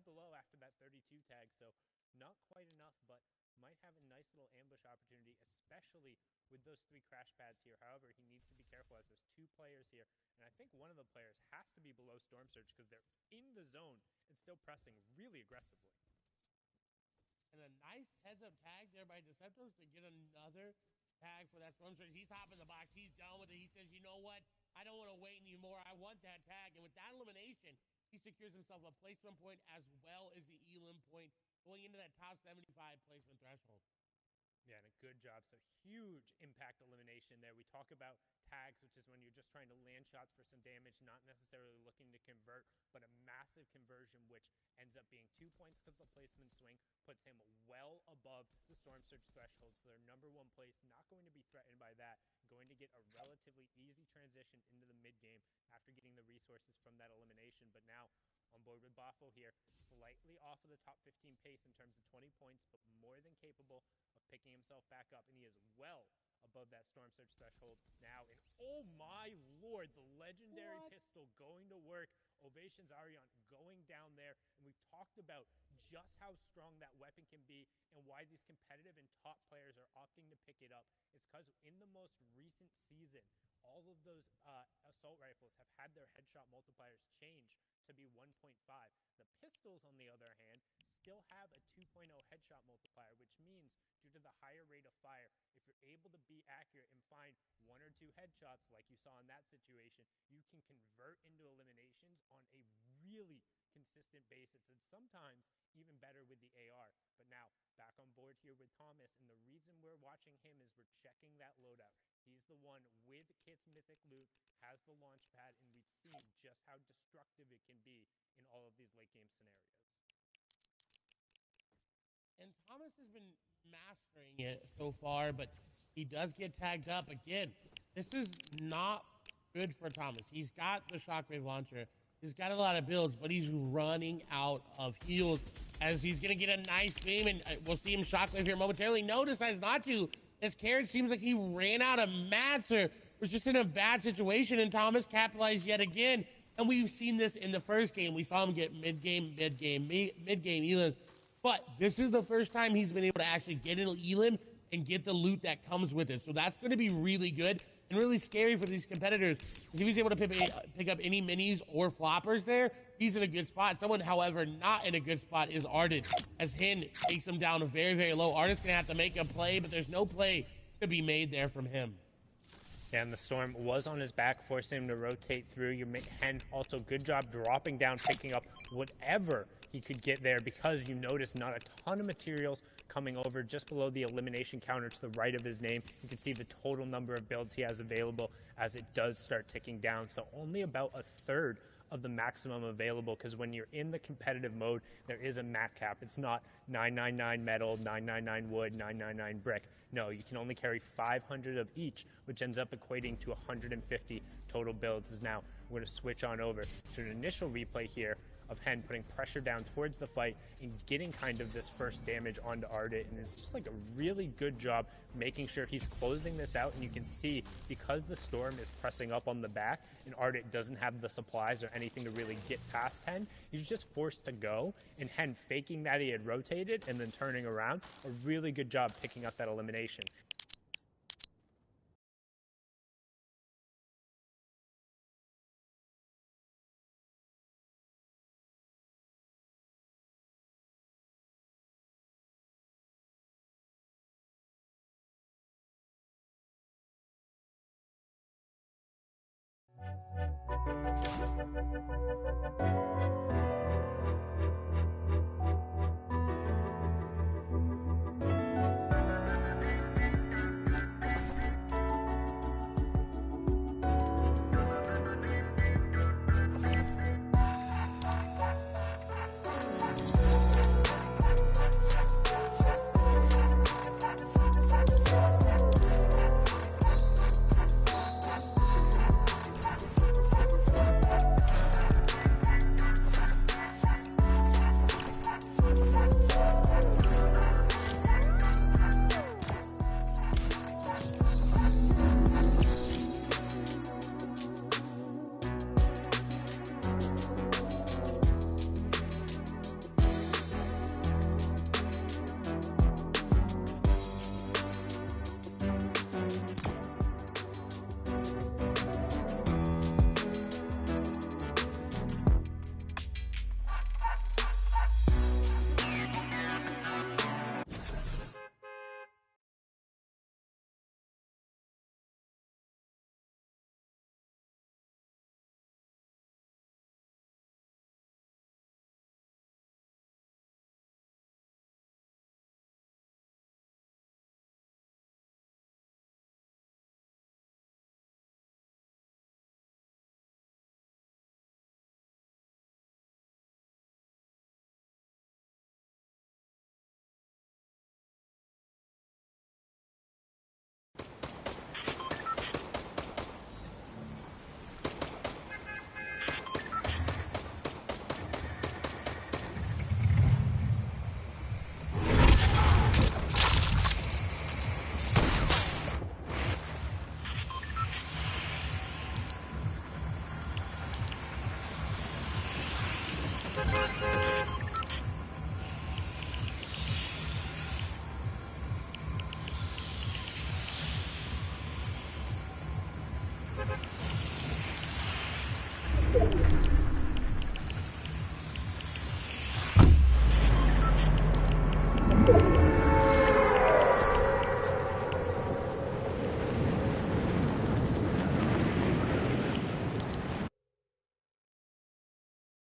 below after that 32 tag, so not quite enough, but might have a nice little ambush opportunity, especially with those 3 crash pads here. However, he needs to be careful as there's 2 players here, and I think one of the players has to be below Storm Surge because they're in the zone and still pressing really aggressively. And a nice heads-up tag there by Deceptos to get another tag for that Storm Surge. He's hopping the box. He's done with it. He says, you know what? I don't want to wait anymore. I want that tag. And with that elimination, he secures himself a placement point as well as the elim point going into that top 75 placement threshold. Yeah, and a good job. So huge impact elimination there. We talk about tags, which is when you're just trying to land shots for some damage, not necessarily looking to convert, but a massive conversion, which ends up being 2 points because the placement swing puts him well above the Storm Surge threshold. So their number 1 place, not going to be threatened by that, going to get a relatively easy transition into the mid-game after getting the resources from that elimination. But now on board with Boffo here, slightly off of the top 15 pace in terms of 20 points, but more than capable of picking himself back up, and he is well above that Storm Surge threshold now. And oh my lord, the legendary pistol going to work. Ovations Arion going down there, and we've talked about just how strong that weapon can be and why these competitive and top players are opting to pick it up. It's because in the most recent season, all of those assault rifles have had their headshot multipliers change to be 1.5. The pistols, on the other hand, still have a 2.0 headshot multiplier, which means due to the higher rate of fire, if you're able to be accurate and find 1 or 2 headshots like you saw in that situation, you can convert into eliminations on a really consistent basis, and sometimes even better with the AR. But now, back on board here with Thomas, and the reason we're watching him is we're checking that loadout. He's the one with Kit's Mythic Loot, has the launch pad, and we've seen just how destructive it can be in all of these late game scenarios. And Thomas has been mastering it so far, but he does get tagged up again. This is not good for Thomas. He's got the Shockwave launcher. He's got a lot of builds, but he's running out of heals as he's going to get a nice beam, and we'll see him Shockwave here momentarily. No, decides not to. As Carrot seems like he ran out of mats or was just in a bad situation, and Thomas capitalized yet again. And we've seen this in the first game. We saw him get mid-game elims. But this is the first time he's been able to actually get an elim and get the loot that comes with it. So that's going to be really good and really scary for these competitors. If he's able to pick up any minis or floppers there, he's in a good spot. Someone, however, not in a good spot is Arden, as Hin takes him down very, very low. Arden's going to have to make a play, but there's no play to be made there from him. Yeah, and the Storm was on his back, forcing him to rotate through. Your Hen also good job dropping down, picking up whatever he could get there, because you notice not a ton of materials coming over just below the elimination counter to the right of his name. You can see the total number of builds he has available as it does start ticking down. So only about a third of the maximum available, because when you're in the competitive mode, there is a mat cap. It's not 999 metal, 999 wood, 999 brick. No, you can only carry 500 of each, which ends up equating to 150 total builds. Is now we're going to switch on over to an initial replay here of Hen putting pressure down towards the fight and getting kind of this first damage onto Ardit, and it's just like a really good job making sure he's closing this out. And you can see, because the Storm is pressing up on the back and Ardit doesn't have the supplies or anything to really get past Hen, he's just forced to go, and Hen faking that he had rotated and then turning around, a really good job picking up that elimination.